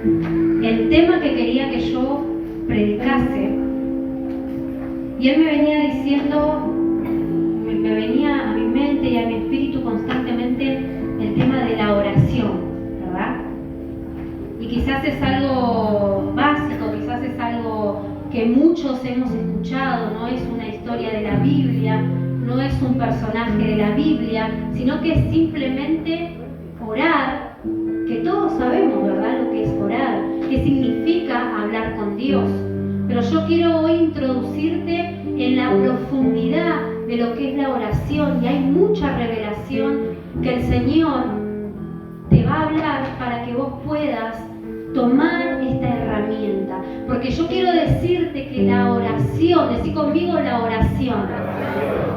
el tema que quería que yo predicase, y él me venía diciendo, me venía a mi mente y a mi espíritu constantemente el tema de la oración, ¿verdad? Y quizás es algo básico, quizás es algo que muchos hemos escuchado, no es una historia de la Biblia, no es un personaje de la Biblia, sino que es simplemente orar, que todos sabemos, ¿verdad?, lo que es orar, qué significa hablar con Dios. Pero yo quiero hoy introducirte en la profundidad de lo que es la oración, y hay mucha revelación que el Señor te va a hablar para que vos puedas tomar esta herramienta. Porque yo quiero decirte que la oración, decí conmigo la oración,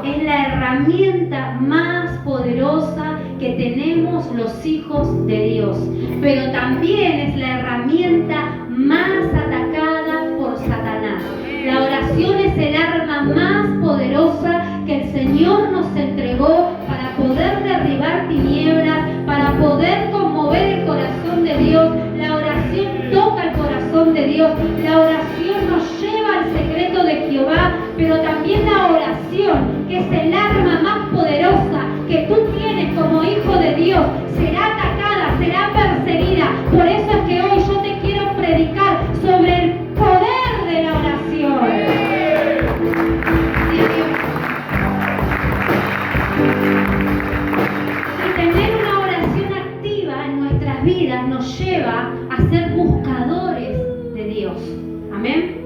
es la herramienta más poderosa que tenemos los hijos de Dios, pero también es la herramienta más atacada por Satanás. La oración es el arma más poderosa que el Señor nos entregó para poder derribar tinieblas, para poder conmover el corazón de Dios. La oración toca el corazón de Dios, la oración nos lleva al secreto de Jehová, pero también la oración, que es el arma más poderosa que tú tienes como hijo de Dios, será atacada, será perseguida. Por eso es que hoy yo te quiero predicar sobre el poder de la oración. Y tener una oración activa en nuestras vidas nos lleva a ser buscadores de Dios. Amén.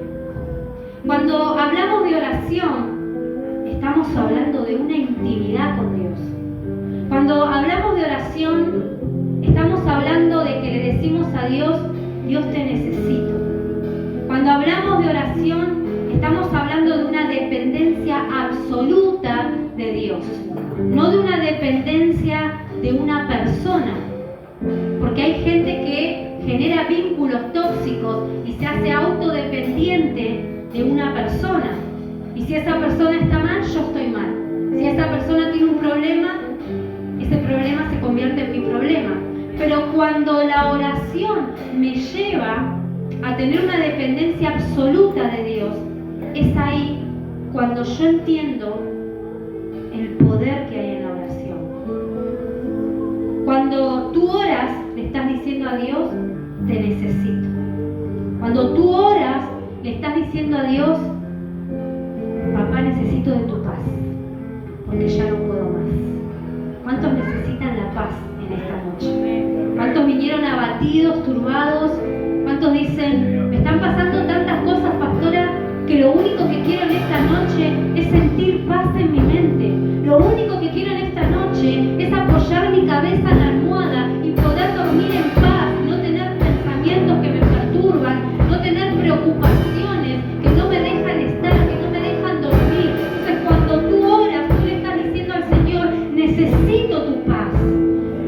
Cuando hablamos de oración, estamos hablando de una intimidad con Dios. Cuando hablamos de oración, estamos hablando de que le decimos a Dios, Dios te necesito. Cuando hablamos de oración, estamos hablando de una dependencia absoluta de Dios, no de una dependencia de una persona. Porque hay gente que genera vínculos tóxicos y se hace autodependiente de una persona. Y si esa persona está mal, yo estoy mal. Si esa persona tiene un problema, ese problema se convierte en mi problema. Pero cuando la oración me lleva a tener una dependencia absoluta de Dios, es ahí cuando yo entiendo el poder que hay en la oración. Cuando tú oras, le estás diciendo a Dios, te necesito. Cuando tú oras, le estás diciendo a Dios, papá, necesito de tu paz, porque ya no puedo más. ¿Cuántos necesitan la paz en esta noche? ¿Cuántos vinieron abatidos, turbados? ¿Cuántos dicen, me están pasando tantas cosas, pastora, que lo único que quiero en esta noche es sentir paz en mi mente? Lo único que quiero en esta noche es apoyar mi cabeza en la almohada y poder dormir en paz, no tener pensamientos que me perturban, no tener preocupaciones que no me dejan estar, que no me dejan dormir. Entonces, cuando tú oras, tú le estás diciendo al Señor, necesito tu paz.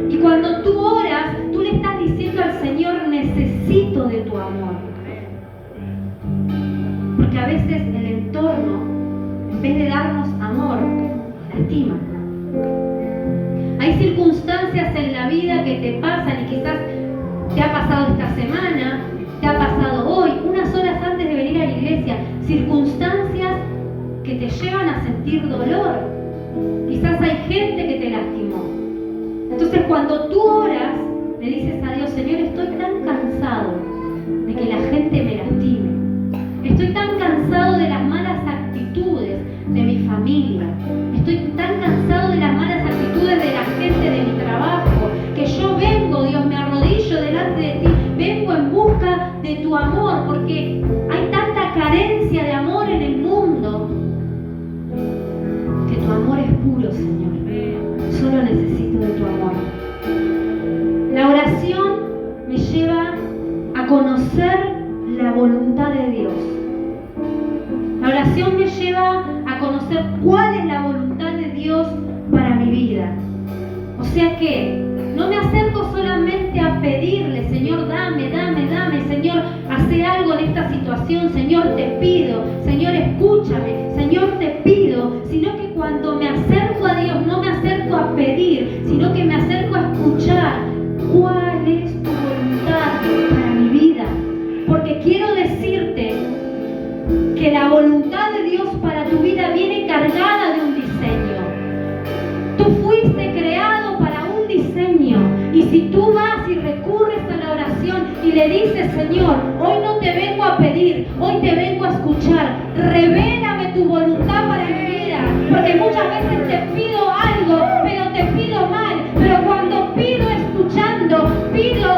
Y cuando tú oras, tú le estás diciendo al Señor, necesito de tu amor. Porque a veces el entorno, en vez de darnos amor, lastima. Hay circunstancias en la vida que te pasan, y quizás te ha pasado esta semana, te ha pasado hoy, unas horas antes de venir a la iglesia, circunstancias que te llevan a sentir dolor. Quizás hay gente que te lastimó. Entonces, cuando tú oras, le dices a Dios, Señor, estoy tan cansado de que la gente me lastime. Estoy tan cansado de las malas actitudes de mi familia. Estoy tan cansado de las malas actitudes de la gente de mi trabajo, que yo vengo, Dios, me arrodillo delante de ti, vengo en busca de tu amor, porque hay tanta carencia de amor en el mundo, que tu amor es puro, Señor. Solo necesito de tu amor. La oración me lleva a conocer la voluntad de Dios. La oración me lleva a conocer cuál es la voluntad de Dios para mi vida. O sea que no me acerco solamente a pedirle, Señor, dame, dame, dame, Señor, hace algo en esta situación, Señor, te pido, Señor, escúchame, Señor, te pido, sino que cuando me acerco a Dios, no me acerco a pedir, sino que me acerco a escuchar cuál es tu voluntad para mi vida. Dios para tu vida viene cargada de un diseño. Tú fuiste creado para un diseño. Y si tú vas y recurres a la oración y le dices, Señor, hoy no te vengo a pedir, hoy te vengo a escuchar, revélame tu voluntad para mi vida, porque muchas veces te pido algo, pero te pido mal, pero cuando pido escuchando, pido,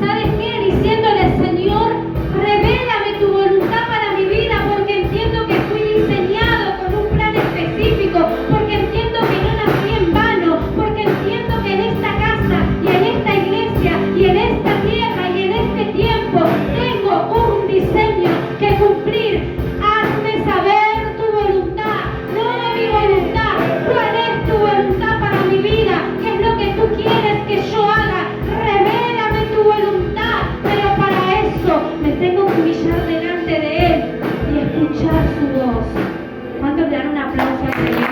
¿sabes qué? Diciéndole, Señor, revélame tu voluntad para mi vida, porque entiendo que fui diseñado con un plan específico, porque entiendo que no nací en vano, porque entiendo que en esta casa y en esta iglesia y en esta tierra y en este tiempo tengo un diseño que cumplir. Hazme saber tu voluntad, no mi voluntad. ¿Cuál es tu voluntad para mi vida? ¿Qué es lo que tú quieres que yo haga? Revélame tu voluntad, pero para eso me tengo que humillar delante de Él y escuchar su voz. ¿Cuántos le dan un aplauso al Señor?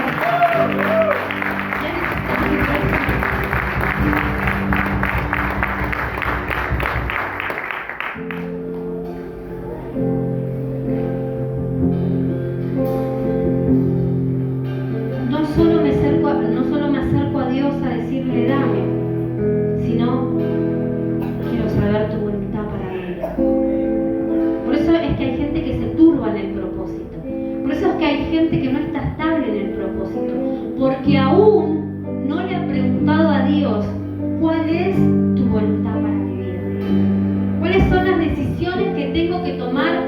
No solo me acerco a Dios a decirle dame, sino quiero saber tu voluntad para mi vida. Por eso es que hay gente que se turba en el propósito. Por eso es que hay gente que no está estable en el propósito, porque aún no le ha preguntado a Dios cuál es tu voluntad para mi vida. ¿Cuáles son las decisiones que tengo que tomar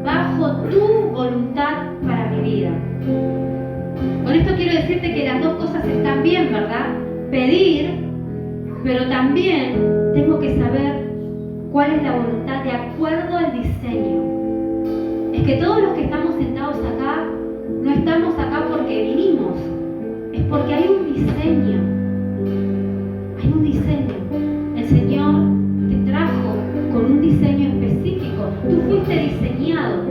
bajo tu voluntad para mi vida? Con esto quiero decirte que las dos cosas están bien, ¿verdad? Pedir, pero también tengo que saber cuál es la voluntad de acuerdo al diseño. Es que todos los que estamos sentados acá, no estamos acá porque vinimos, es porque hay un diseño. Hay un diseño. El Señor te trajo con un diseño específico. Tú fuiste diseñado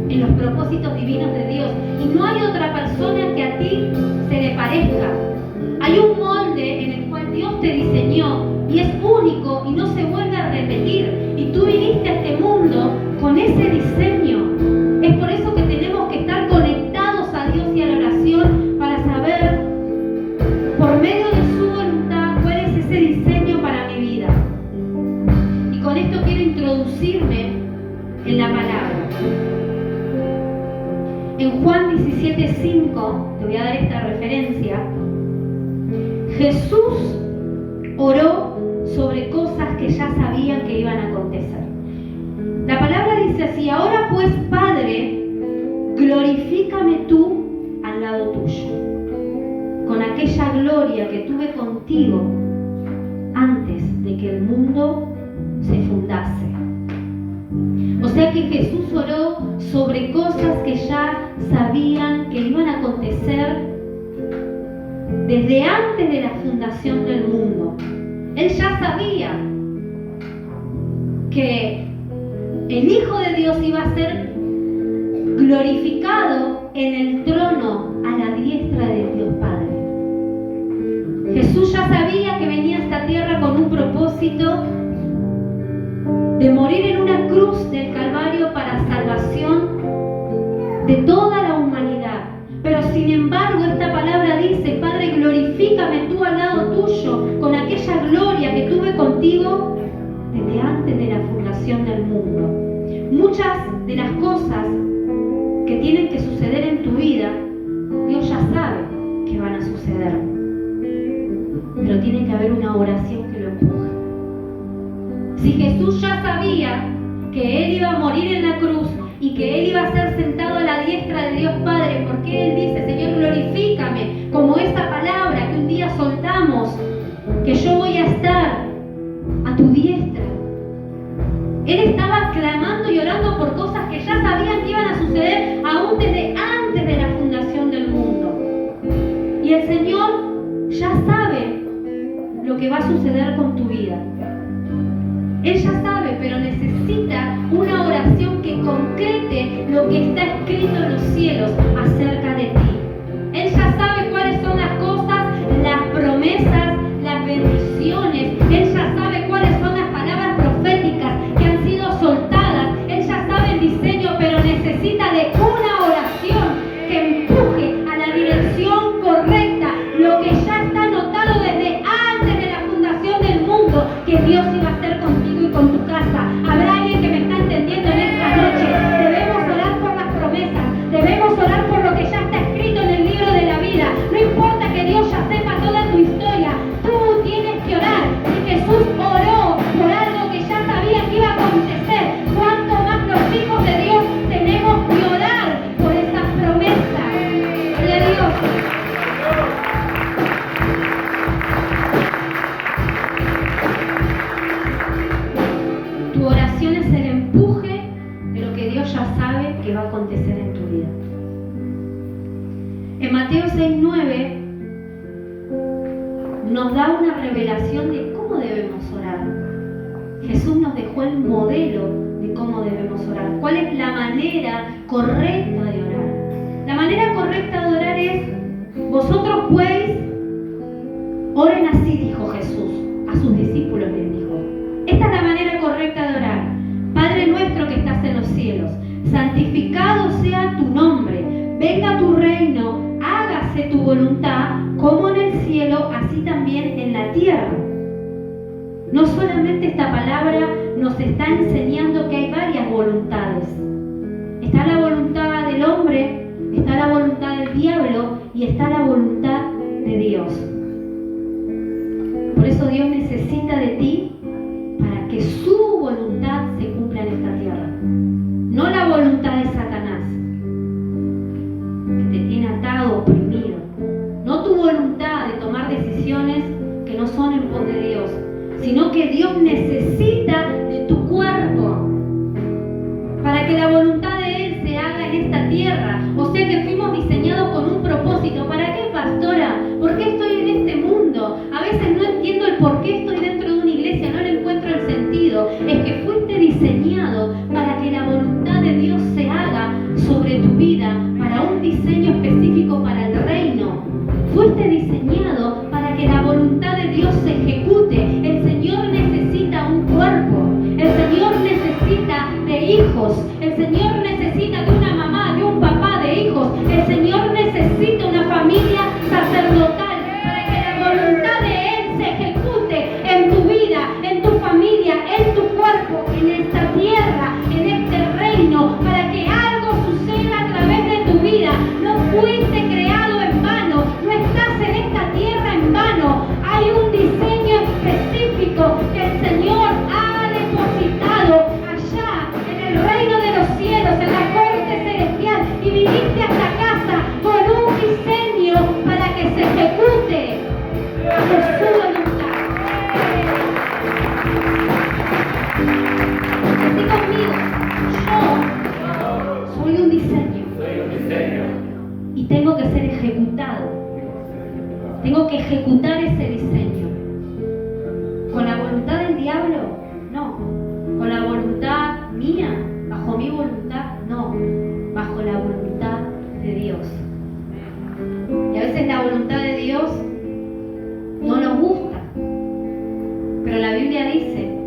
en los propósitos divinos de Dios y no hay otra persona que a ti se le parezca. Hay un molde en el cual Dios te diseñó y es único y no se vuelve a repetir, y tú viniste a este mundo con ese diseño. Es por eso que tenemos que estar conectados a Dios y a la oración para saber por medio de su voluntad cuál es ese diseño para mi vida. Y con esto quiero introducirme en la palabra. En Juan 17:5, te voy a dar esta referencia, Jesús oró sobre cosas que ya sabían que iban a acontecer. La palabra dice así: ahora pues, Padre, glorifícame tú al lado tuyo, con aquella gloria que tuve contigo antes de que el mundo se fundase. O sea que Jesús oró sobre cosas que ya sabían que iban a acontecer desde antes de la fundación del mundo. Él ya sabía que el Hijo de Dios iba a ser glorificado en el trono a la diestra del Dios Padre. Jesús ya sabía que venía a esta tierra con un propósito de morir en una cruz del Calvario para salvación de toda la humanidad. Pero sin embargo esta palabra dice: Padre, glorifícame tú al lado tuyo con aquella gloria que tuve contigo desde antes de la fundación del mundo. Muchas de las cosas que tienen que suceder en tu vida, Dios ya sabe que van a suceder, pero tiene que haber una oración que lo empuje. Si Jesús ya sabía que Él iba a morir en la cruz y que Él iba a ser sentado a la diestra de Dios Padre, ¿por qué Él dice: Señor, glorifícame? Como esa palabra que un día soltamos, que yo voy a estar a tu diestra. Él estaba clamando y orando por cosas que ya sabían que iban a suceder aún desde antes de la fundación del mundo. Y el Señor ya sabe lo que va a suceder con tu vida. Él ya sabe, pero necesita una oración que concrete lo que está escrito en los cielos acerca de ti. Él ya sabe cuáles son las cosas, las promesas, las bendiciones. Él ya sabe cuáles son las palabras proféticas que han sido soltadas. Él ya sabe el diseño, pero necesita de una oración Tu oración es el empuje de lo que Dios ya sabe que va a acontecer en tu vida. En Mateo 6:9 nos da una revelación de cómo debemos orar. Jesús nos dejó el modelo de cómo debemos orar. ¿Cuál es la manera correcta de orar? La manera correcta de orar es: vosotros pues oren así, dijo Jesús a sus discípulos, les dijo. Esta es la manera correcta de orar. Padre nuestro que estás en los cielos, santificado sea tu nombre, venga tu reino, hágase tu voluntad, como en el cielo, así también en la tierra. No solamente esta palabra nos está enseñando que hay varias voluntades. Está la voluntad del hombre, está la voluntad del diablo y está la voluntad de Dios. Por eso Dios necesita de ti para que su voluntad se cumpla en esta tierra. No la voluntad de Satanás, que te tiene atado, oprimido. No tu voluntad de tomar decisiones que no son en pos de Dios, sino que Dios necesita de tu cuerpo para que la voluntad de Él se haga en esta tierra. O sea que fuimos diseñados con un propósito. ¿Para qué, pastora? ¿Por qué estoy en este mundo? A veces no entiendo el por qué estoy dentro de una iglesia, no le encuentro el sentido. Es que fuiste diseñado para que la voluntad de Dios se haga sobre tu vida, para un diseño específico para el reino. Fuiste diseñado para que la voluntad de Dios se ejecute. El Señor necesita un cuerpo. El Señor necesita de hijos. El Señor necesita de una mamá, de un papá, de hijos. El Señor necesita una familia sacerdotal para que la voluntad de Él se ejecute en tu vida, en tu familia, en tu cuerpo, en esta tierra, en este reino, para que algo suceda a través de tu vida. No fuiste creado en vano, no estás en esta tierra en vano. Hay un diseño específico que el Señor ha depositado allá en el reino de los cielos, en la corte celestial, y viniste a esta casa con un diseño para que se ejecute por su voluntad. Así conmigo, yo soy un diseño y tengo que ser ejecutado. Tengo que ejecutar ese diseño. ¿Con la voluntad del diablo? No. ¿Con la voluntad mía? ¿Bajo mi voluntad? No. Bajo la voluntad de Dios. Y a veces la voluntad de Dios no nos gusta. Pero la Biblia dice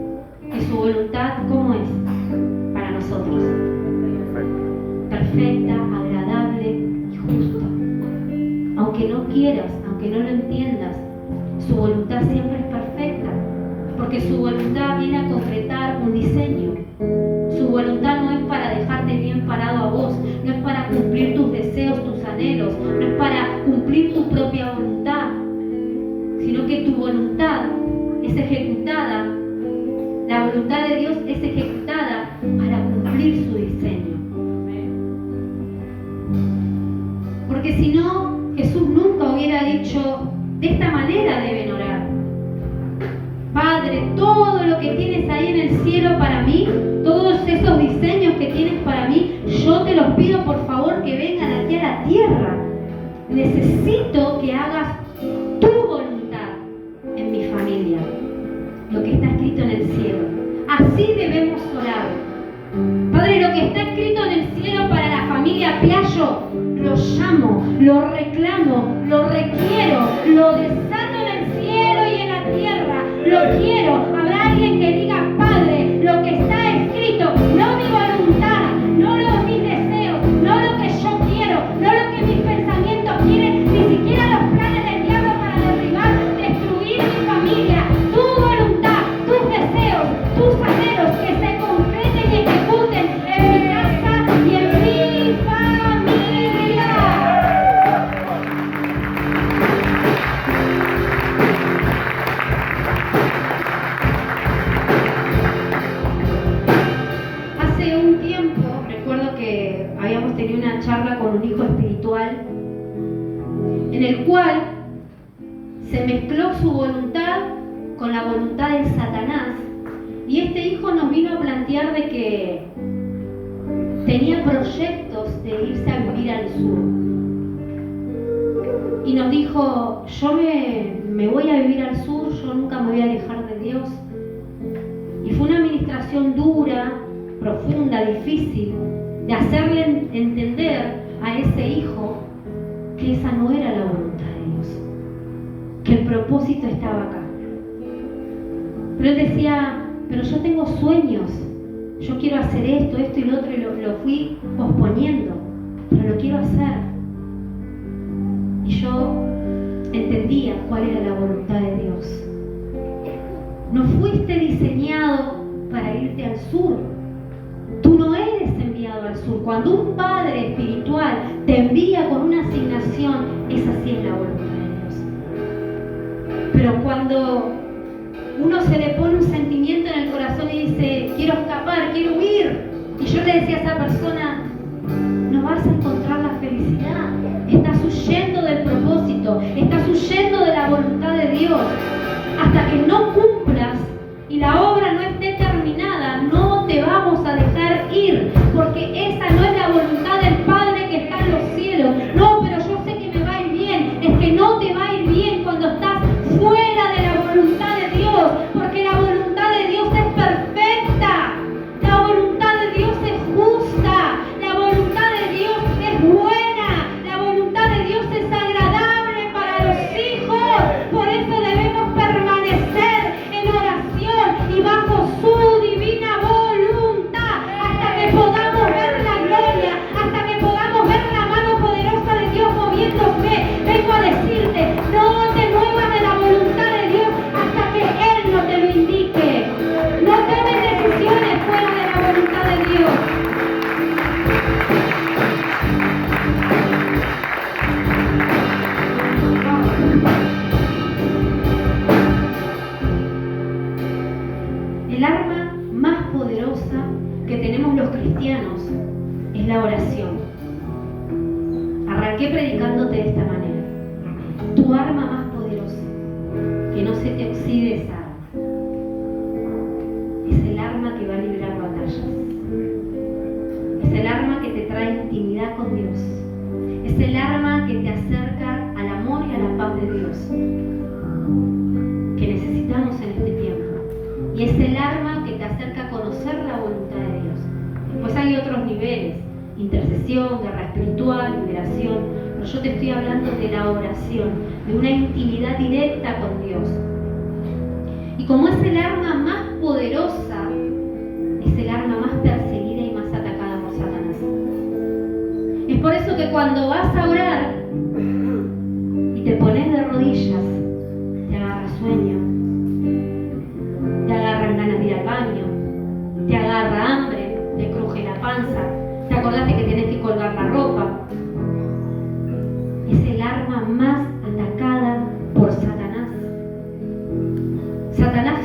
que su voluntad, ¿cómo es? Para nosotros. Perfecta, agradable y justa. Aunque no quieras, aunque no lo entiendas, su voluntad siempre es perfecta, porque su voluntad viene a concretar un diseño. Su voluntad no es para dejarte bien parado a vos, no es para cumplir tus deseos, tus anhelos, no es para cumplir tu propia voluntad, sino que tu voluntad es ejecutada, la voluntad de Dios es ejecutada para cumplir su diseño. Porque si no, Jesús nunca hubiera dicho: de esta manera deben orar. Padre, todo lo que tienes ahí en el cielo para mí, todos esos diseños que tienes para mí, yo te los pido por favor que vengan aquí a la tierra. Necesito que hagas tu voluntad en mi familia, lo que está escrito en el cielo. Así debemos orar. Padre, lo que está escrito en el cielo para la familia Piaggio, lo llamo, lo reclamo, lo requiero, lo desato en el cielo y en la tierra, lo quiero. Habrá alguien que diga: Padre, lo que está escrito, no mi voluntad, no mis deseos, no lo que yo quiero, no lo que mis pensamientos quieren, ni siquiera los planes del diablo para derribar, destruir mi familia. Tu voluntad, tus deseos, tus anhelos, que se concreten y ejecuten en mi casa y en mi familia. Hace un tiempo, recuerdo que habíamos tenido una charla con un hijo espiritual en el cual se mezcló su voluntad con la voluntad de Satanás, y este hijo nos vino a familiar de que tenía proyectos de irse a vivir al sur. Y nos dijo, yo me voy a vivir al sur, yo nunca me voy a alejar de Dios. Y fue una administración dura, profunda, difícil, de hacerle entender a ese hijo que esa no era la voluntad de Dios, que el propósito estaba acá. Pero él decía, pero yo tengo sueños, yo quiero hacer esto y lo otro, y lo fui posponiendo, pero lo quiero hacer. Y yo entendía cuál era la voluntad de Dios. No fuiste diseñado para irte al sur. Tú no eres enviado al sur. Cuando un padre espiritual te envía con una asignación, esa sí es la voluntad de Dios. Pero cuando uno se le pone un sentimiento en el corazón y dice, quiero escapar, quiero huir, y yo le decía a esa persona, no vas a encontrar la felicidad. Estás huyendo del propósito, estás huyendo de la voluntad de Dios. Hasta que no cumplas y la obra no esté terminada, no te vamos a dejar ir, porque esa no es la voluntad del Padre que está en los cielos. No, pero yo sé que me va a ir bien. Es que no te va a ir bien cuando estás fuera de la voluntad de Dios, porque la voluntad de Dios es perfecta, la voluntad de Dios es justa, la voluntad de Dios es buena, la voluntad de Dios es agradable para los hijos. Por eso debemos permanecer en oración y bajo su divina voluntad hasta que podamos ver la gloria, hasta que podamos ver la mano poderosa de Dios moviéndose. Vengo a decirte, no te muevas de la voluntad de Dios hasta que Él no te lo indique. No tomes decisiones fuera de la voluntad de Dios. El arma más poderosa que tenemos los cristianos es la oración. Arranqué predicándote de esta manera. Tu arma más poderosa, que no se te oxide esa arma, es el arma que va a librar batallas. Es el arma que te trae intimidad con Dios. Es el arma que te acerca al amor y a la paz de Dios, que necesitamos en este tiempo. Y es el arma que te acerca a conocer la voluntad de Dios. Después hay otros niveles, intercesión, guerra espiritual, liberación, pero yo te estoy hablando de la oración, de una intimidad directa con Dios. Y como es el arma más poderosa, es el arma más perseguida y más atacada por Satanás. Es por eso que cuando vas a orar y te pones de rodillas, te agarra sueño, te agarran ganas de ir al baño, te agarra hambre, te cruje la panza, te acordaste que tienes que colgar la ropa. Es el arma más atacada por Satanás. Satanás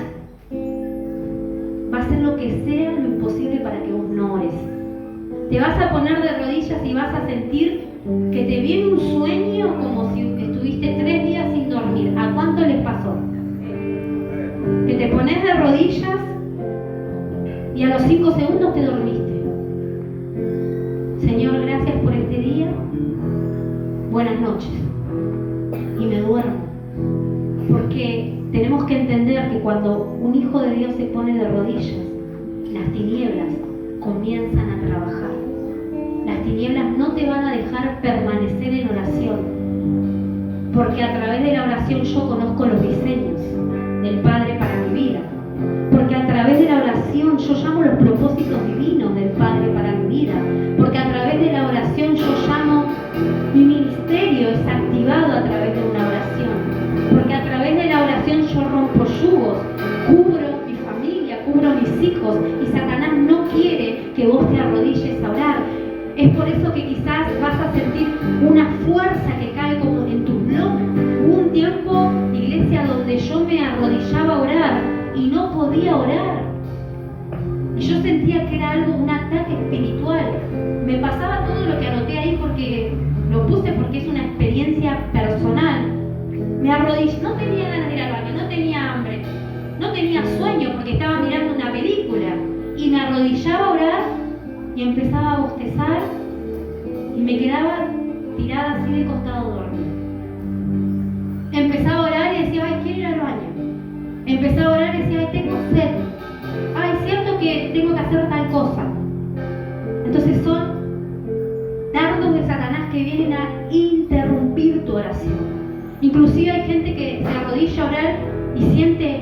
va a hacer lo que sea, lo imposible para que vos no ores. Te vas a poner de rodillas y vas a sentir que te viene un sueño como si estuviste 3 días sin dormir. ¿A cuánto les pasó? Que te pones de rodillas y a los 5 segundos te dormiste. Señor, gracias por este día. Buenas noches. Y me duermo. Porque tenemos que entender que cuando un hijo de Dios se pone de rodillas, las tinieblas comienzan a trabajar. Las tinieblas no te van a dejar permanecer en oración. Porque a través de la oración yo conozco los diseños del Padre para mi vida. Porque a través de la oración yo llamo los propósitos divinos del Padre para mi vida. Porque a través de la oración yo llamo, mi ministerio es activado a través de una oración. Porque a través de la oración yo rompo yugos, cubro mi familia, cubro mis hijos. Y Satanás no quiere que vos te arrodilles a orar. Es por eso que quizás vas a sentir una fuerza que cae como en tus lomos. Hubo un tiempo, iglesia, donde yo me arrodillaba a orar y no podía orar. Y yo sentía que era algo, un ataque espiritual. Me pasaba todo lo que anoté ahí porque lo puse porque es una experiencia personal. Me arrodillé, no tenía ganas de ir al baño, no tenía hambre, no tenía sueño porque estaba mirando una película. Y me arrodillé arrodillaba a orar y empezaba a bostezar y me quedaba tirada así de costado dormida. Empezaba a orar y decía, ay, quiero ir al baño. Empezaba a orar y decía, ay, tengo sed. Ay, siento que tengo que hacer tal cosa. Entonces son dardos de Satanás que vienen a interrumpir tu oración. Inclusive hay gente que se arrodilla a orar y siente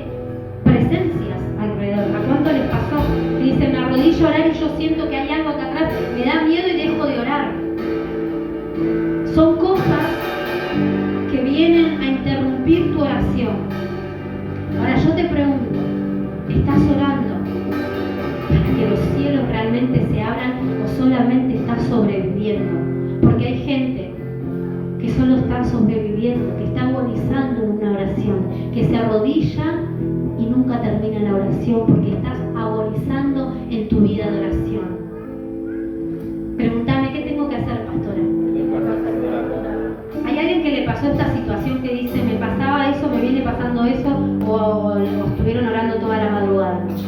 presencias alrededor. ¿A cuánto les pasó? Y dice, me arrodillo a orar y yo siento que hay algo acá atrás, me da miedo y dejo de orar. Son cosas que vienen a interrumpir tu oración. Ahora yo te pregunto, ¿estás orando para que los cielos realmente se abran o solamente estás sobreviviendo? Porque hay gente que solo está sobreviviendo, que está agonizando en una oración, que se arrodilla y nunca termina la oración porque estás agonizando en tu vida de oración. Pregúntame, ¿qué tengo que hacer, pastora? ¿Hay alguien que le pasó esta situación que dice, me pasaba eso, me viene pasando eso, o estuvieron orando toda la madrugada anoche?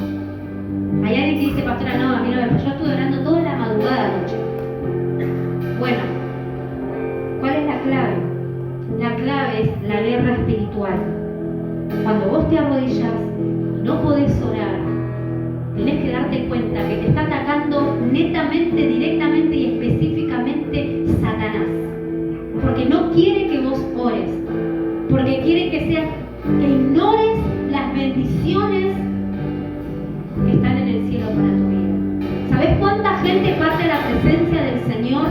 Hay alguien que dice, pastora, no, a mí no me pasó, yo estuve orando toda la madrugada anoche. Bueno, ¿cuál es la clave? La clave es la guerra espiritual. Cuando vos te arrodillas y no podés orar, tenés que darte cuenta que te está atacando netamente, directamente y específicamente Satanás. Porque no quiere que vos ores, porque quiere que ignores las bendiciones que están en el cielo para tu vida. ¿Sabés cuánta gente parte a la presencia del Señor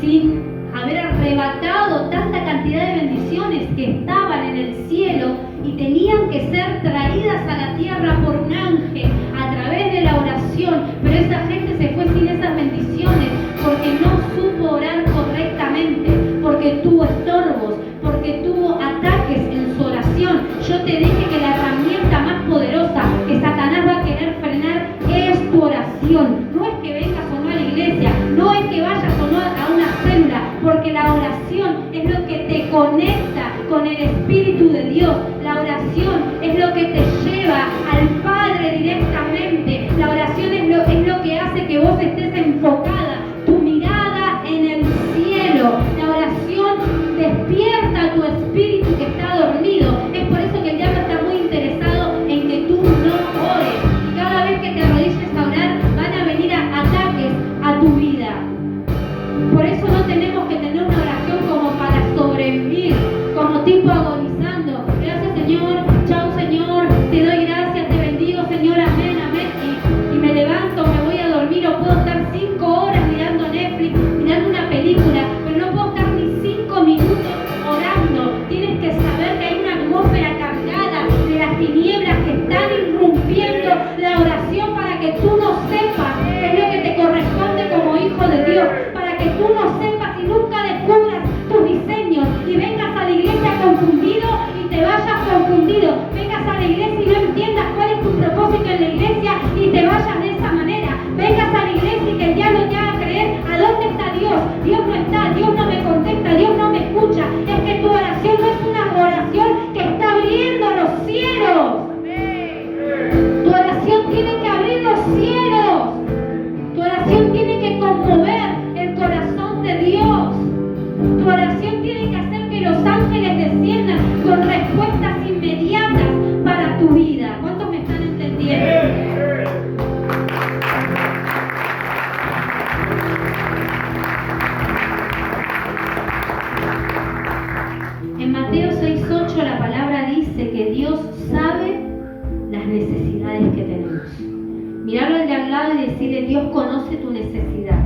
sin haber arrebatado tanta cantidad de bendiciones que estaban en el cielo y tenían que ser traídas a la tierra por un ángel a través de la oración? Pero esa gente se fue sin esas bendiciones porque no supo orar correctamente, porque tuvo estorbos, porque tuvo ataques en su oración. Yo te dije que la herramienta más poderosa que Satanás va a querer frenar es tu oración. No es que vengas o no a la iglesia, no es que vayas o no a una célula, porque la oración es lo que te conecta con el Espíritu de Dios. La oración es lo que te lleva al Padre directamente. La oración es lo que hace que vos estés enfocada, tu mirada en el cielo. La oración despierta tu espíritu que está dormido. Es por eso que el diablo está muy interesado en que tú no ores. Y cada vez que te arrodilles a orar, van a venir ataques a tu vida. Por eso no tenemos que tener una oración como para sobrevivir, como tipo agonizando. Gracias, Señor. Chao, Señor. Te doy gracias, te bendigo, Señor. Amén, amén. Y me levanto, me voy a dormir, o puedo estar 5 horas mirando Netflix, mirando una película, pero no puedo estar ni 5 minutos orando. Tienes que saber que hay una atmósfera cargada de las tinieblas que están irrumpiendo la oración para que tú no sepas qué es lo que te corresponde como hijo de Dios, para que tú no sepas y nunca descubras tus diseños y vengas a la iglesia confundido y te vayas confundido. Vengas a la iglesia y no entiendas cuál es tu propósito en la iglesia y te vayas de esa manera. Vengas a la iglesia y que el diablo te haga creer a dónde está Dios. Dios no está, Dios no me contesta, Dios no me escucha. Es que tu oración no es una oración que está abriendo los cielos. Tu oración tiene que abrir los cielos. Tu oración tiene que conmover el corazón de Dios. Tu oración tiene que hacer que los ángeles desciendan con respuestas inmediatas para tu vida. ¿Cuántos me están entendiendo? En Mateo 6:8 la palabra dice que Dios sabe las necesidades que tenemos. Mirarlo al de al lado y decirle, Dios conoce tu necesidad.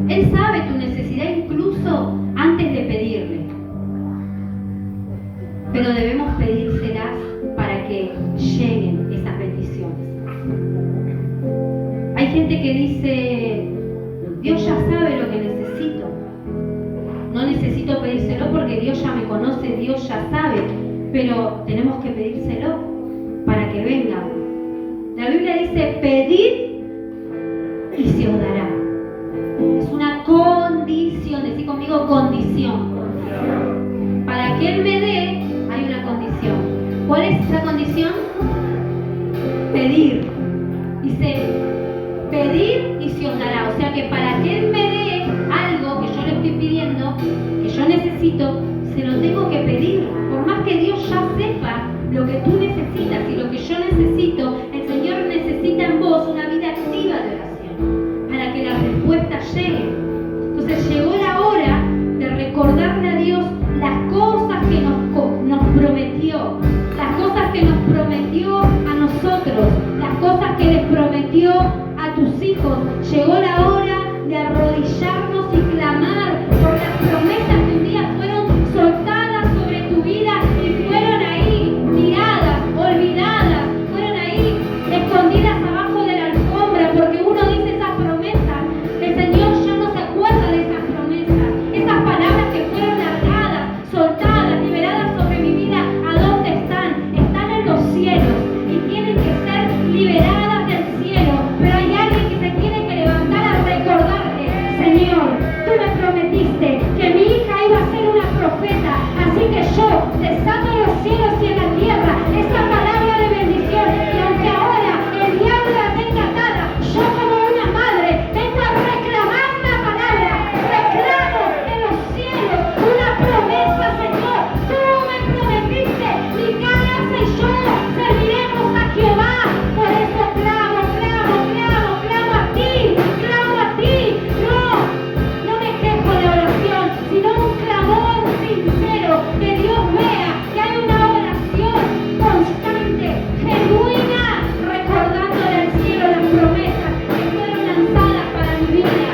Él sabe tu necesidad incluso antes de pedirle. Pero debemos pedírselas para que lleguen esas bendiciones. Hay gente que dice, Dios ya sabe lo que necesito. No necesito pedírselo porque Dios ya me conoce, Dios ya sabe. Pero tenemos que pedírselo para que venga. La Biblia dice, pedid y se os dará. Es una condición, decí conmigo condición. Para que Él me dé, hay una condición. ¿Cuál es esa condición? Pedir. Dice, pedir y se os dará. O sea que para que Él me dé algo que yo le estoy pidiendo, que yo necesito, se lo tengo que pedir. Por más que Dios ya sepa lo que tú necesitas y lo que yo necesito, el Señor necesita en vos una vida activa de oración para que la respuesta llegue. Entonces llegó la hora de recordarle a Dios las cosas que nos prometió, las cosas que nos prometió a nosotros, las cosas que les prometió a tus hijos. Llegó la hora de arrodillarnos y clamar por las promesas que un día fueron soltadas sobre tu vida y fueron ahí tiradas, olvidadas, fueron ahí escondidas abajo de la alfombra, porque uno dice esas promesas, el Señor ya no se acuerda de esas promesas, esas palabras que fueron largadas, soltadas, liberadas sobre mi vida. ¿A dónde están? Están en los cielos y tienen que ser liberadas del cielo, pero hay alguien que se tiene que levantar a recordarle: Señor, tú me prometiste que mi hija iba a ser una profeta, así que yo desato en los cielos y en la tierra esa palabra de bendición, y aunque ahora el diablo la tenga atada, yo como una madre vengo a reclamar una palabra, reclamo en los cielos una promesa. Señor, tú me prometiste, mi casa y yo serviremos a Jehová. Por eso clamo a ti, clamo a ti. No me quejo de oración, sino un clamor sincero, que Dios vea que hay una oración constante, genuina, recordándole al cielo las promesas que fueron lanzadas para mi vida.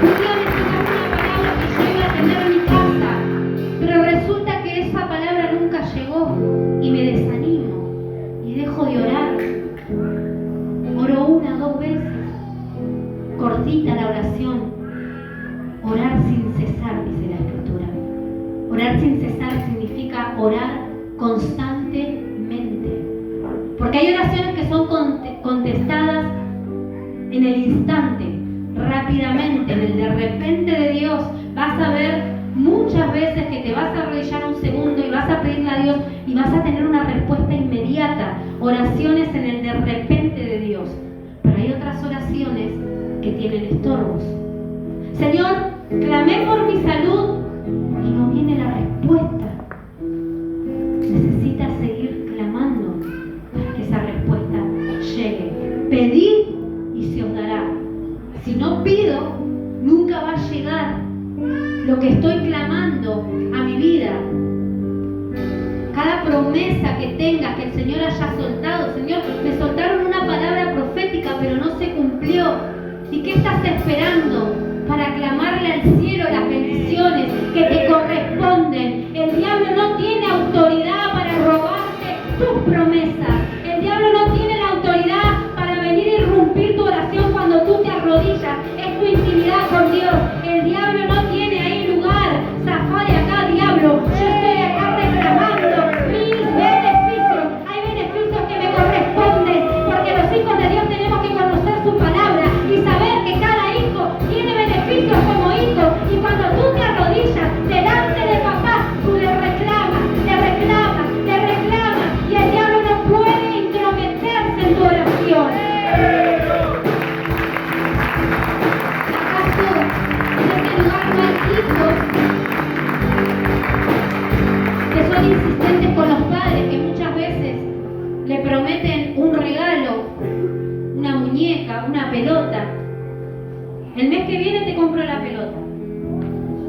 Señor, un día me tocaste una palabra que yo iba a tener en mi casa, pero resulta que esa palabra nunca llegó y me desanimo y dejo de orar. Oro 1 o 2 veces, cortita la oración. Orar sin cesar, dice la Escritura. Orar sin cesar significa orar constantemente, porque hay oraciones que son contestadas en el instante, rápidamente, en el de repente de Dios. Vas a ver muchas veces que te vas a arrodillar un segundo y vas a pedirle a Dios y vas a tener una respuesta inmediata. Oraciones en el de repente de Dios. Pero hay otras oraciones que tienen estorbos. Señor, clamé por mi salud y no viene la respuesta. Necesitas seguir clamando para que esa respuesta llegue. Pedid y se os dará. Si no pido, nunca va a llegar lo que estoy clamando a mi vida. Cada promesa que tengas, que el Señor haya soltado: Señor, me soltaron una palabra profética, pero no se cumplió. ¿Y qué estás esperando para clamarle al cielo las bendiciones que te corresponden? El diablo no tiene autoridad para robarte tus promesas. El diablo no tiene la autoridad para venir a irrumpir tu oración cuando tú te arrodillas. Es tu intimidad con Dios. El diablo no tiene ahí lugar. Zafá de acá, diablo. Yo estoy acá reclamando mis beneficios. Hay beneficios que me corresponden, porque los hijos de Dios tenemos que conocer su palabra y saber que cada hijo tiene beneficios como hijo. Y cuando tú te arrodillas delante de papá, tú le reclamas, y el diablo no puede intrometerse en tu oración. ¿Acaso en este lugar no hay hijos que son insistentes con los padres, que muchas veces le prometen un regalo, una muñeca, una pelota? El mes que viene te compro la pelota.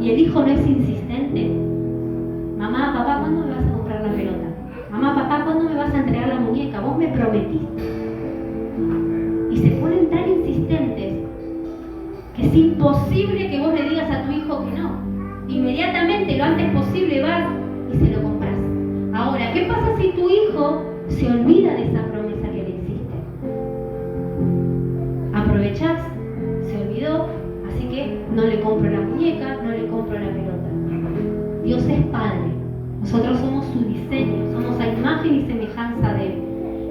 Y el hijo no es insistente. Mamá, papá, ¿cuándo me vas a comprar la pelota? Mamá, papá, ¿cuándo me vas a entregar la muñeca? Vos me prometiste. Y se ponen tan insistentes que es imposible que vos le digas a tu hijo que no. Inmediatamente, lo antes posible, vas y se lo compras. Ahora, ¿qué pasa si tu hijo se olvida de esa promesa que le hiciste? Aprovechás, se olvidó, así que no le compro la muñeca, no le compro la pelota. Dios es Padre, nosotros somos su diseño, somos a imagen y semejanza de Él.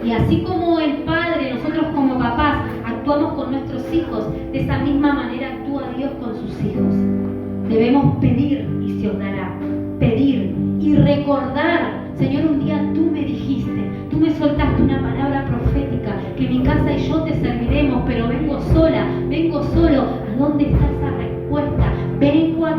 Y así como el Padre, nosotros como papás actuamos con nuestros hijos, de esa misma manera actúa Dios con sus hijos. Debemos pedir y se os dará, pedir y recordar, Señor, un día tú me dijiste, tú me soltaste una palabra profética, que mi casa y yo te serviremos, pero vengo sola, vengo solo. ¿A dónde está esa respuesta? Vengo a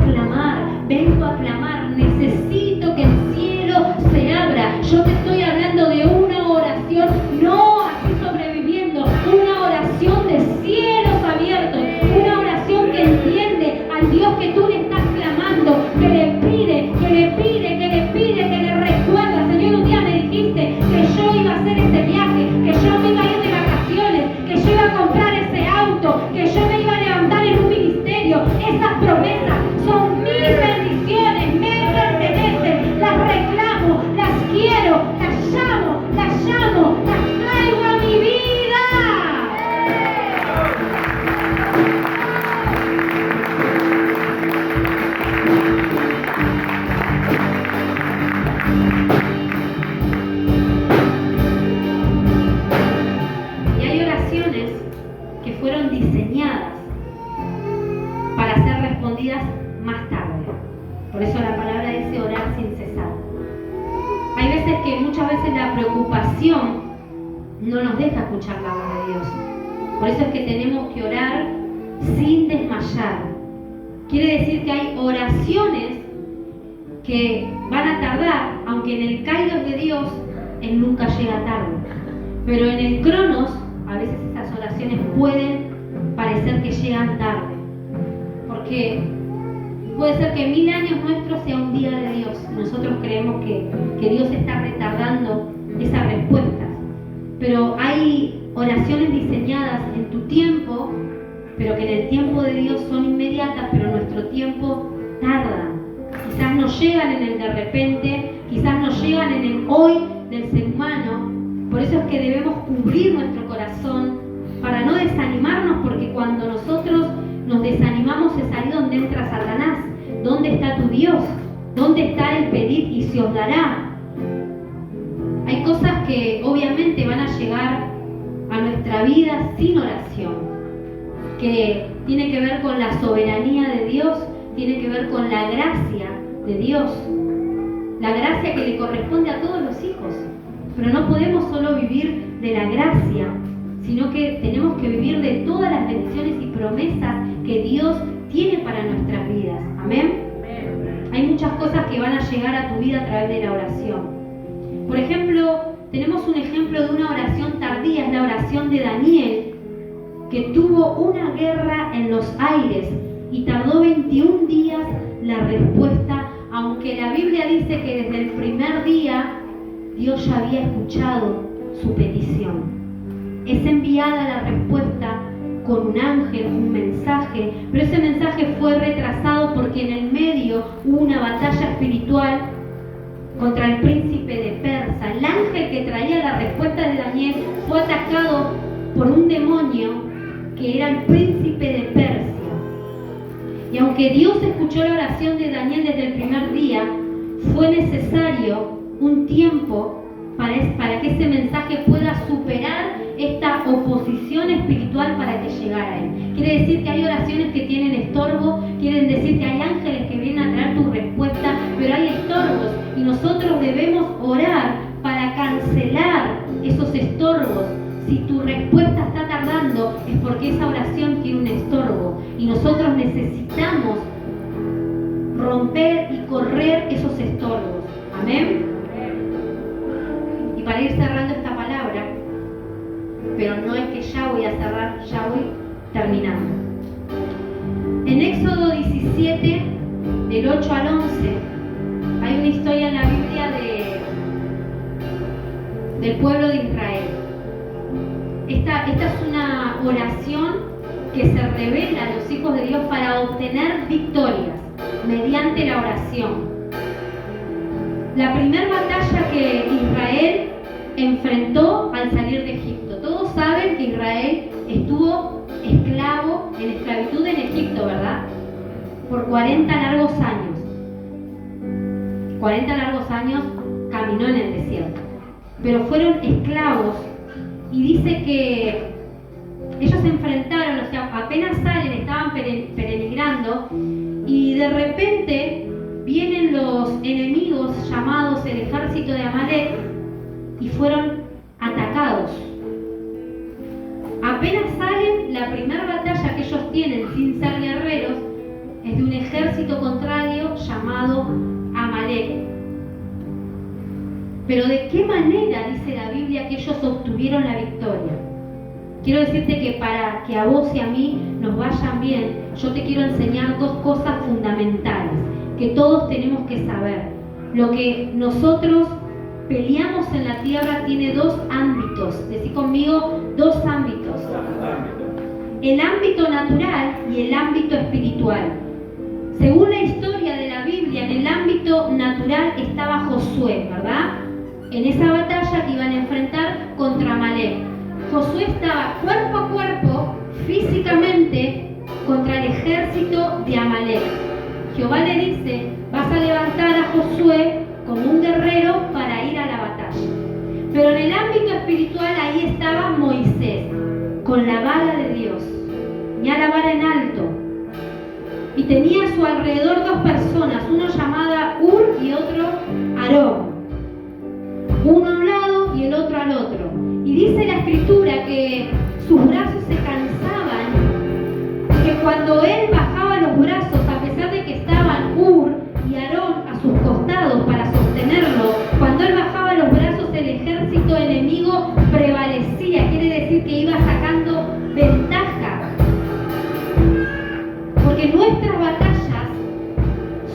clamar, necesito que el cielo se abra. Yo te estoy hablando de una oración, no así sobreviviendo, una oración de cielos abiertos, una oración que entiende al Dios que tú le estás clamando, que le pide, que le recuerda. Señor, un día me dijiste que yo iba a hacer ese viaje, que yo me iba a ir de vacaciones, que yo iba a comprar ese auto, que yo me iba a levantar en un ministerio. Esas promesas son mis bendiciones, me pertenecen, las reclamo, las quiero, las llamo, las traigo a mi vida. Y hay oraciones que fueron diseñadas para ser respondidas más tarde. Por eso la palabra dice orar sin cesar. Hay veces que muchas veces la preocupación no nos deja escuchar la voz de Dios. Por eso es que tenemos que orar sin desmayar. Quiere decir que hay oraciones que van a tardar, aunque en el kairos de Dios Él nunca llega tarde. Pero en el cronos, a veces esas oraciones pueden parecer que llegan tarde. Porque puede ser que 1000 años nuestros sea un día de Dios. Nosotros creemos que Dios está retardando esas respuestas. Pero hay oraciones diseñadas en tu tiempo, pero que en el tiempo de Dios son inmediatas, pero en nuestro tiempo tardan. Quizás no llegan en el de repente, quizás no llegan en el hoy del ser humano. Por eso es que debemos cubrir nuestro corazón para no desanimarnos, porque cuando nosotros nos desanimamos es ahí donde entra Satanás. ¿Dónde está tu Dios? ¿Dónde está el pedir y se os dará? Hay cosas que obviamente van a llegar a nuestra vida sin oración, que tiene que ver con la soberanía de Dios, tiene que ver con la gracia de Dios, la gracia que le corresponde a todos los hijos. Pero no podemos solo vivir de la gracia, sino que tenemos que vivir de todas las bendiciones y promesas que Dios tiene para nuestras vidas. Amén. Hay muchas cosas que van a llegar a tu vida a través de la oración. Por ejemplo, tenemos un ejemplo de una oración tardía, es la oración de Daniel, que tuvo una guerra en los aires y tardó 21 días la respuesta, aunque la Biblia dice que desde el primer día Dios ya había escuchado su petición. Es enviada la respuesta con un ángel, un mensaje, pero ese mensaje fue retrasado porque en el medio hubo una batalla espiritual contra el príncipe de Persia. El ángel que traía la respuesta de Daniel fue atacado por un demonio que era el príncipe de Persia. Y aunque Dios escuchó la oración de Daniel desde el primer día, fue necesario un tiempo para que ese mensaje pueda superar esta oposición espiritual para que llegara a él. Quiere decir que hay oraciones que tienen estorbo, quieren decir que hay ángeles que vienen a traer tu respuesta, pero hay estorbos y nosotros debemos orar para cancelar esos estorbos. Si tu respuesta está tardando es porque esa oración tiene un estorbo y nosotros necesitamos romper y correr esos estorbos. Amén. Y para ir cerrando esta palabra, pero no es que ya voy a cerrar, ya voy terminando. En Éxodo 17, del 8 al 11, hay una historia en la Biblia del pueblo de Israel. Esta es una oración que se revela a los hijos de Dios para obtener victorias mediante la oración. La primera batalla que Israel enfrentó al salir de Egipto. Todos saben que Israel estuvo esclavo, en esclavitud en Egipto, ¿verdad? Por 40 largos años. 40 largos años caminó en el desierto. Pero fueron esclavos y dice que ellos se enfrentaron, o sea, apenas salen, estaban peregrando y de repente vienen los enemigos llamados el ejército de Amalek y fueron atacados. Apenas salen, la primera batalla que ellos tienen sin ser guerreros es de un ejército contrario llamado Amalek. Pero ¿de qué manera dice la Biblia que ellos obtuvieron la victoria? Quiero decirte que para que a vos y a mí nos vayan bien, yo te quiero enseñar dos cosas fundamentales que todos tenemos que saber. Lo que nosotros peleamos en la tierra tiene dos ámbitos. Decí conmigo, dos ámbitos. El ámbito natural y el ámbito espiritual. Según la historia de la Biblia, en el ámbito natural estaba Josué, ¿verdad? En esa batalla que iban a enfrentar contra Amalek. Josué estaba cuerpo a cuerpo, físicamente, contra el ejército de Amalek. Jehová le dice, vas a levantar a Josué como un guerrero para ir a la batalla. Pero en el ámbito espiritual ahí estaba Moisés, con la vara de Dios, ya la vara en alto. Y tenía a su alrededor dos personas, uno llamada Ur y otro Aarón. Uno a un lado y el otro al otro. Y dice la escritura que sus brazos se cansaban, y que cuando él bajaba los brazos, a pesar de que estaban Ur y Aarón a sus costados para sostenerlo, cuando él bajaba los brazos el ejército enemigo prevalecía, quiere decir que iba sacando ventaja. Porque nuestras batallas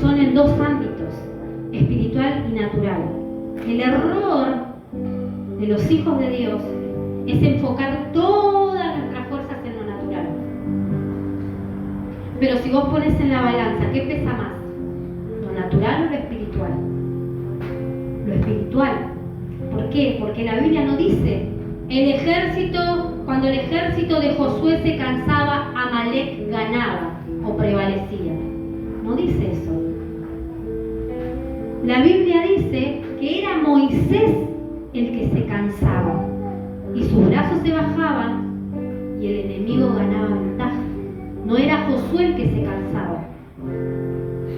son en dos ámbitos, espiritual y natural. El error de los hijos de Dios es enfocar todas nuestras fuerzas en lo natural. Pero si vos pones en la balanza, ¿qué pesa más? ¿Lo natural o lo espiritual? Lo espiritual. ¿Por qué? Porque la Biblia no dice, cuando el ejército de Josué se cansaba, Amalek ganaba o prevalecía. No dice eso. La Biblia dice que era Moisés el que se cansaba y sus brazos se bajaban y el enemigo ganaba ventaja. No era Josué el que se cansaba,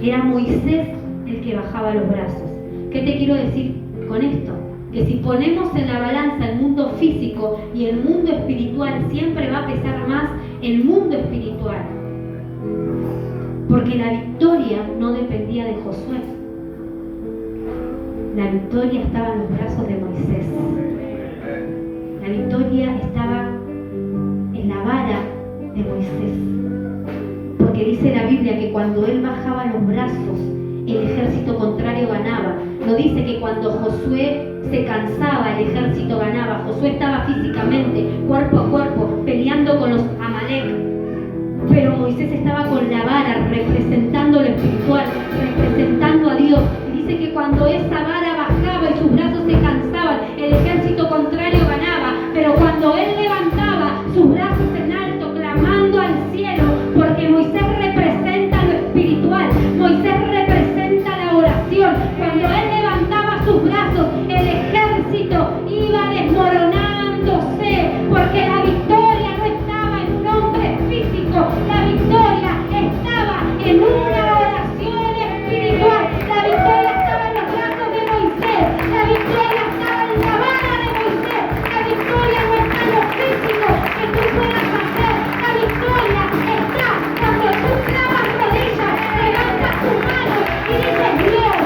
era Moisés el que bajaba los brazos. ¿Qué te quiero decir con esto? Que si ponemos en la balanza el mundo físico y el mundo espiritual, siempre va a pesar más el mundo espiritual, porque la victoria no dependía de Josué. La victoria estaba en los brazos de Moisés. La victoria estaba en la vara de Moisés. Porque dice la Biblia que cuando él bajaba los brazos, el ejército contrario ganaba. No dice que cuando Josué se cansaba, el ejército ganaba. Josué estaba físicamente, cuerpo a cuerpo, peleando con los Amalek. Pero Moisés estaba con la vara, representando lo espiritual, representando a Dios. Dice que cuando esa vara bajaba y sus brazos se cansaban, el ejército contrario ganaba. Pero cuando él levantaba sus brazos en alto, clamando al cielo, porque Moisés representa lo espiritual, Moisés representa la oración. Cuando él levantaba sus brazos, el ejército iba desmoronándose, porque la victoria no estaba en un hombre físico, la victoria estaba en una oración espiritual. La victoria estaba en los brazos de Moisés, la victoria estaba en la vara de Moisés, la victoria no está en lo físico que tú puedas hacer, la victoria está cuando tú clavas rodillas, levantas tus manos y dices, Dios,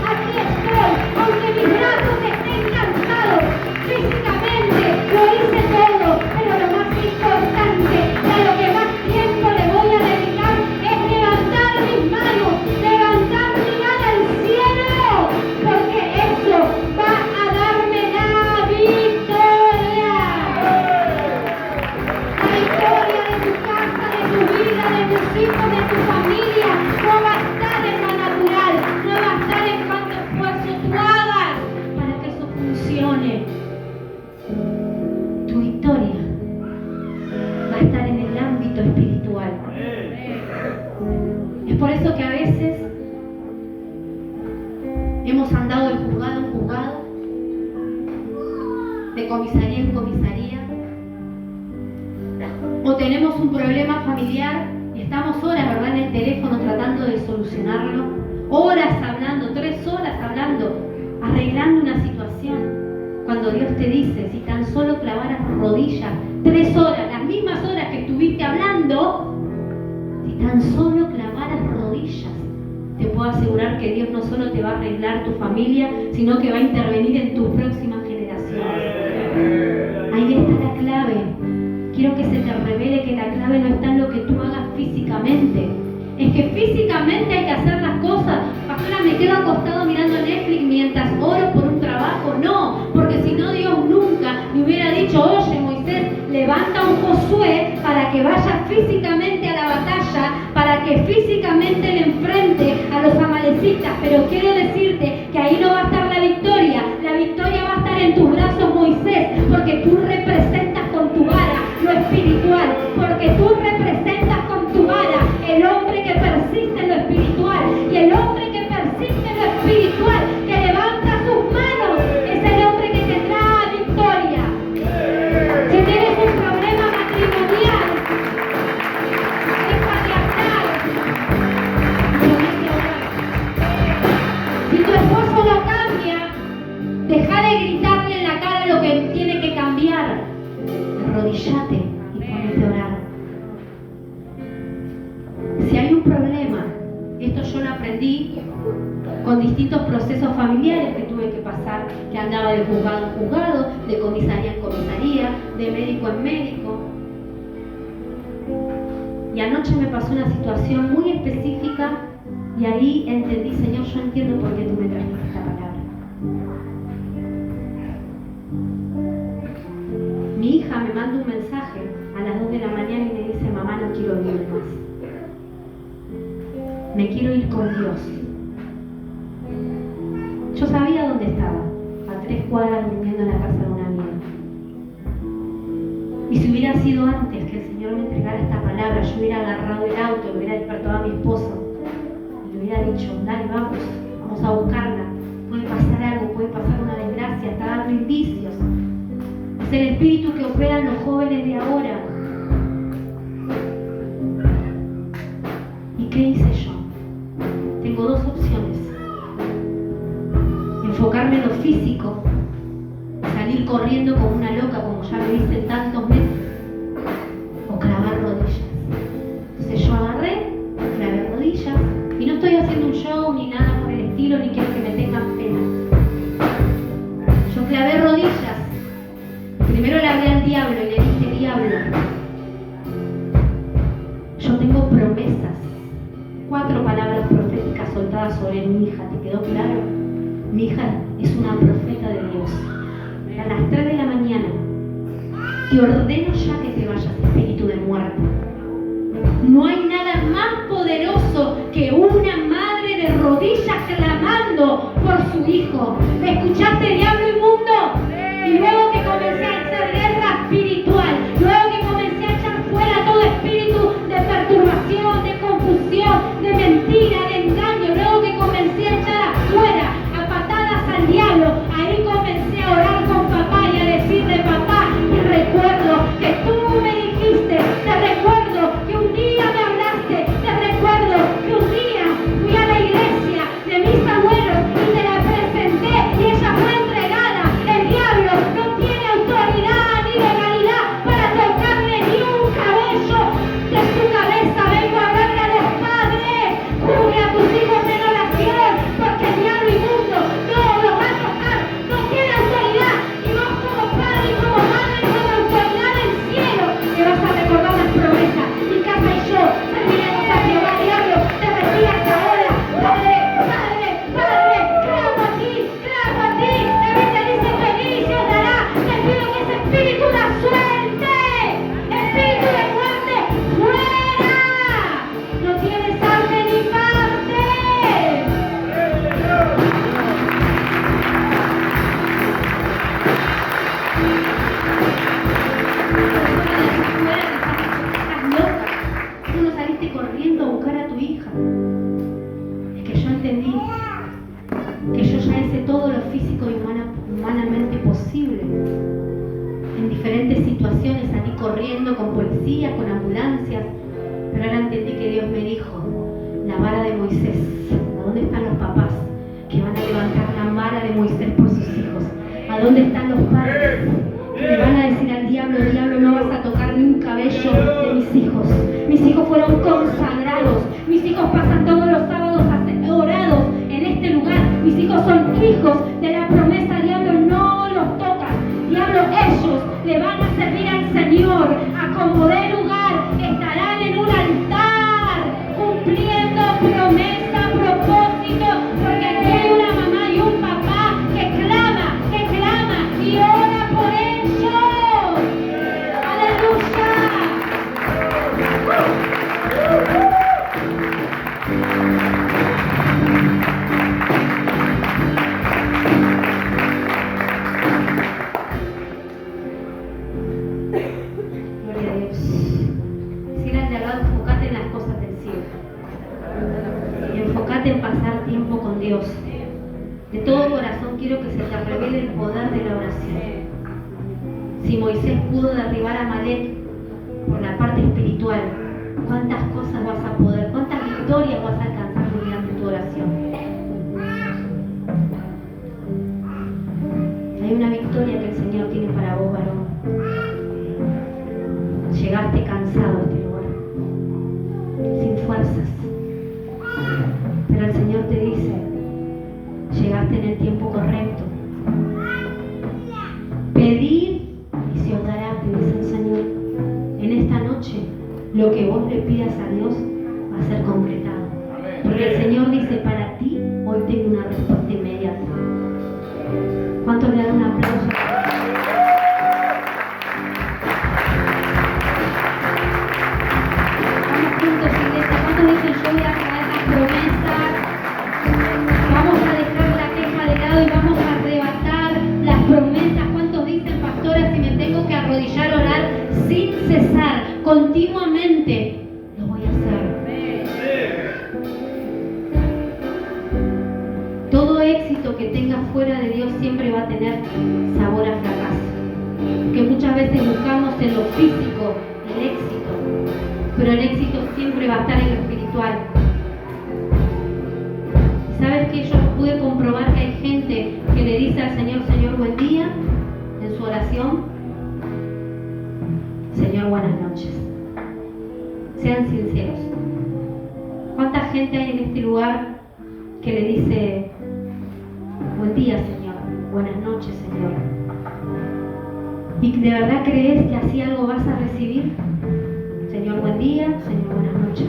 aquí estoy, aunque mis brazos estén cansados físicamente, lo hice todo, pero lo más importante, a lo que más tiempo le voy a dedicar es levantar mis manos, levantar mi mano al cielo, porque eso va a darme la victoria. La victoria de tu casa, de tu vida, de tus hijos, de tu familia, no va a estar en lo natural, no va a estar en cuánto esfuerzo tú hagas para que eso funcione. Tu victoria va a estar en el ámbito espiritual. Es por eso que a veces hemos andado de juzgado en juzgado, de comisaría en comisaría, o tenemos un problema familiar y estamos horas, ¿verdad?, en el teléfono tratando de solucionarlo, horas hablando, 3 horas hablando, arreglando una situación. Cuando Dios te dice, si tan solo clavaras rodillas, 3 horas, las mismas horas que estuviste hablando, si tan solo clavaras rodillas, te puedo asegurar que Dios no solo te va a arreglar tu familia, sino que va a intervenir en tus próximas generaciones. Ahí está la clave. Quiero que se te revele que la clave no está en lo que tú hagas físicamente. Es que físicamente hay que hacer las cosas. Pastora, me quedo acostado mirando Netflix mientras oro por un trabajo. No, porque si no, Dios nunca me hubiera dicho, oye Moisés, levanta un Josué para que vaya físicamente a la batalla, para que físicamente le enfrente a los amalecitas. Pero quiero decirte que ahí no va a estar la victoria va a estar en tus brazos, Moisés, porque tú representas con tu vara lo espiritual, porque tú representas con tu vara el hombre que persiste en lo espiritual, y el hombre que persiste en lo espiritual, que levanta sus manos, es el hombre que tendrá victoria. Si tienes un problema matrimonial, es patriarcal, si tu esposo no cambia, deja de gritarle en la cara lo que tiene que cambiar. Arrodillate y ponete a orar. Si hay un problema, esto yo lo aprendí con distintos procesos familiares que tuve que pasar, que andaba de juzgado en juzgado, de comisaría en comisaría, de médico en médico. Y anoche me pasó una situación muy específica y ahí entendí, Señor, yo entiendo por qué tú me trajiste esta palabra. Mi hija me manda un mensaje a las 2 de la mañana y me dice, mamá, no quiero vivir más. Me quiero ir con Dios. Yo sabía dónde estaba, a 3 cuadras durmiendo en la casa de una amiga. Y si hubiera sido antes que el Señor me entregara esta palabra, yo hubiera agarrado el auto, le hubiera despertado a mi esposo y le hubiera dicho, dale, vamos a buscarla. Puede pasar algo, puede pasar una desgracia, está dando indicios. Es el espíritu que opera en los jóvenes de ahora. ¿Y qué hice yo? Tengo 2 opciones. Enfocarme en lo físico, salir corriendo como una loca, como ya lo hice en tantos meses, o clavar rodillas. Entonces yo agarré, clavé rodillas, y no estoy haciendo un show ni nada por el estilo, ni quiero que me tengan pena. Yo clavé rodillas. Primero le hablé al diablo y le dije, diablo, yo tengo promesas. 4 palabras proféticas soltadas sobre mi hija. ¿Te quedó claro? Mi hija es una profeta de Dios. A las 3 de la mañana, te ordeno ya que te vayas, espíritu de muerte. No hay nada más poderoso que una madre de rodillas clamando por su hijo. ¿Me escuchaste, diablo inmundo? Y luego que comencé a hacer guerra espiritual, luego que comencé a echar fuera todo espíritu de perturbación, de confusión, de mentira, de engaño, luego que comencé a echar afuera a patadas al diablo, ahí comencé a orar con papá y a decirle, papá, te recuerdo que tú me dijiste, te recuerdo que un día me hablaste, te recuerdo que un día fui a la iglesia de mis abuelos y te la presenté y ella fue entregada. El diablo no tiene autoridad ni legalidad para tocarle ni un cabello de su cabeza. Vengo a hablarle a los padres, cubre a tus hijos en oración, porque el diablo inmundo no lo va a tocar, no tiene autoridad, y vos como padre y como madre con autoridad del cielo te vas a recordar las promesas. Mi casa y yo serviremos a Jehová. Diablo, te retiras ahora. Padre, Padre, Padre, clamo a ti, clamo a ti. La Biblia dice que Dios dará. Te pido que ese espíritu la suelte. Espíritu de muerte, fuera. No tienes arte ni parte. Estás loca. Tú no saliste corriendo a buscar a tu hija. Es que yo entendí que yo ya hice todo lo físico y humanamente posible. En diferentes situaciones salí corriendo con policías, con ambulancias, pero ahora entendí que Dios me dijo, la vara de Moisés, ¿a dónde están vara de Moisés por sus hijos. ¿A dónde están los padres? Le van a decir al diablo, diablo, no vas a tocar ni un cabello de mis hijos. Mis hijos fueron consagrados. Mis hijos pasan todos los sábados orados en este lugar. Mis hijos son hijos de la promesa. Diablo, no los tocas. Diablo, ellos le van a servir al Señor. A como dé lugar, estarán en un altar cumpliendo promesa, propósito, porque aquí hay una mamá y un papá que clama y ora por ellos. ¡Aleluya! Gloria a Dios. Decirle al de al lado, enfócate en las cosas del cielo. Y enfócate en pasar tiempo con Dios. De todo corazón quiero que se te revele el poder de la oración. Si Moisés pudo derribar a Amalek por la parte espiritual, ¿cuántas cosas vas a poder, cuántas victorias vas a alcanzar mediante tu oración? Hay una victoria que el Señor tiene para vos, varón. Llegaste cansado a este lugar, sin fuerzas. Pero el Señor te dice, llegaste en el tiempo correcto. Pedid y se os dará, te dice el Señor. En esta noche, lo que vos le pidas a Dios va a ser concretado. Porque el Señor dice, para ti, hoy tengo una respuesta inmediata. ¿Cuántos le dan un aplauso? Vamos juntos, iglesia. ¿Cuántos dicen, yo voy a traer las promesas? Vamos a dejar la queja de lado y vamos a arrebatar las promesas. ¿Cuántos dicen, pastora, si me tengo que arrodillar, orar sin cesar, continuamente, lo voy a hacer? Todo éxito que tengas fuera de Dios siempre va a tener sabor a fracaso. Porque muchas veces buscamos en lo físico el éxito, pero el éxito siempre va a estar en lo espiritual. ¿Sabes qué? Yo pude comprobar que hay gente que le dice al Señor, Señor, buen día, en su oración, Señor, buenas noches. Sean sinceros. ¿Cuánta gente hay en este lugar que le dice, buen día, Señor, buenas noches, Señor? ¿Y de verdad crees que así algo vas a recibir? Señor, buen día, Señor, buenas noches.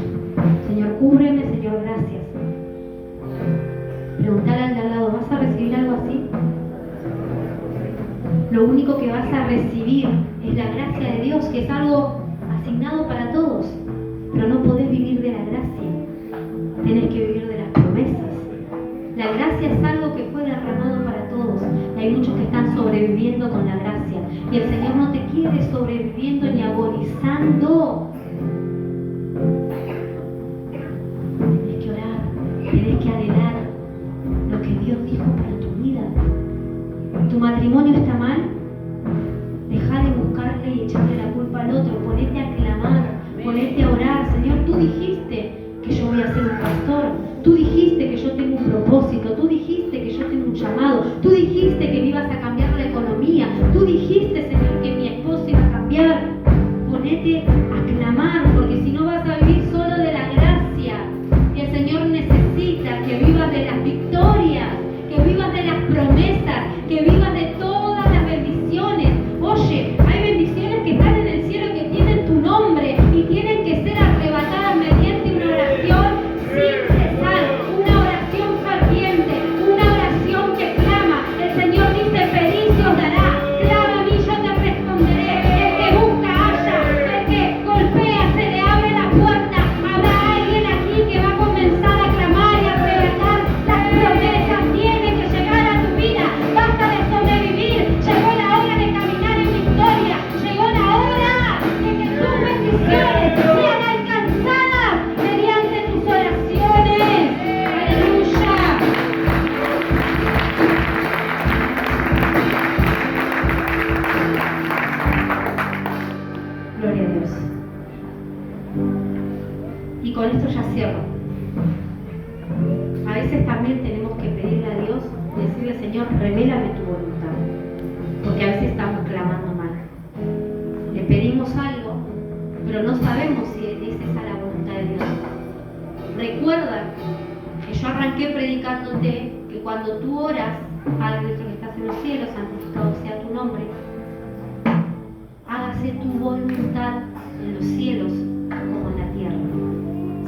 Señor, cúbreme, Señor, gracias. Preguntar al de al lado, ¿vas a recibir algo así? Lo único que vas a recibir es la gracia de Dios, que es algo asignado para todos. Pero no podés vivir de la gracia. Tenés que vivir de las promesas. La gracia es algo que fue derramado para todos. Hay muchos que están sobreviviendo con la gracia. Y el Señor no te quiere sobreviviendo ni agonizando. Tienes que orar, tienes que anhelar lo que Dios dijo para tu vida. ¿Tu matrimonio está mal? Deja de buscarle y echarle la culpa al otro. Ponete a clamar, ponete a orar. Señor, tú dijiste que yo voy a ser un pastor. Tú dijiste que yo tengo un propósito. Tú dijiste que yo tengo un llamado. Tú dijiste que me ibas a cambiar la economía. Tú dijiste, Señor, que mi esposo iba a cambiar. Ponete a clamar, porque si no vas a vivir solo de la gracia. Y el Señor necesita que vivas de las victorias, que vivas de las promesas, que vivas de todas las revélame tu voluntad. Porque a veces estamos clamando mal. Le pedimos algo, pero no sabemos si es esa la voluntad de Dios. Recuerda que yo arranqué predicándote que cuando tú oras, Padre nuestro que estás en los cielos, santificado sea tu nombre, hágase tu voluntad en los cielos como en la tierra.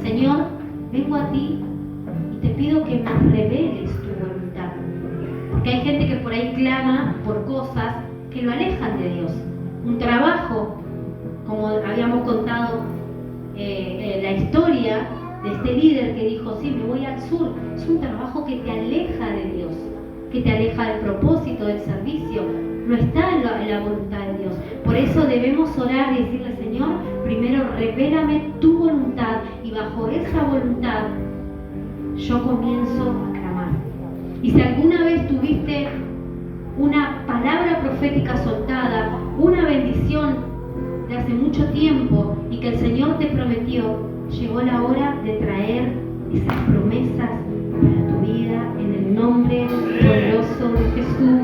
Señor, vengo a ti y te pido que me reveles tu voluntad. Porque hay gente que por ahí clama por cosas que lo alejan de Dios. Un trabajo, como habíamos contado la historia de este líder que dijo, sí, me voy al sur. Es un trabajo que te aleja de Dios, que te aleja del propósito, del servicio. No está en la voluntad de Dios. Por eso debemos orar y decirle, Señor, primero revélame tu voluntad, y bajo esa voluntad yo comienzo a clamar. Y si alguna vez tuviste una palabra profética soltada, una bendición de hace mucho tiempo y que el Señor te prometió, llegó la hora de traer esas promesas para tu vida en el nombre poderoso de Jesús.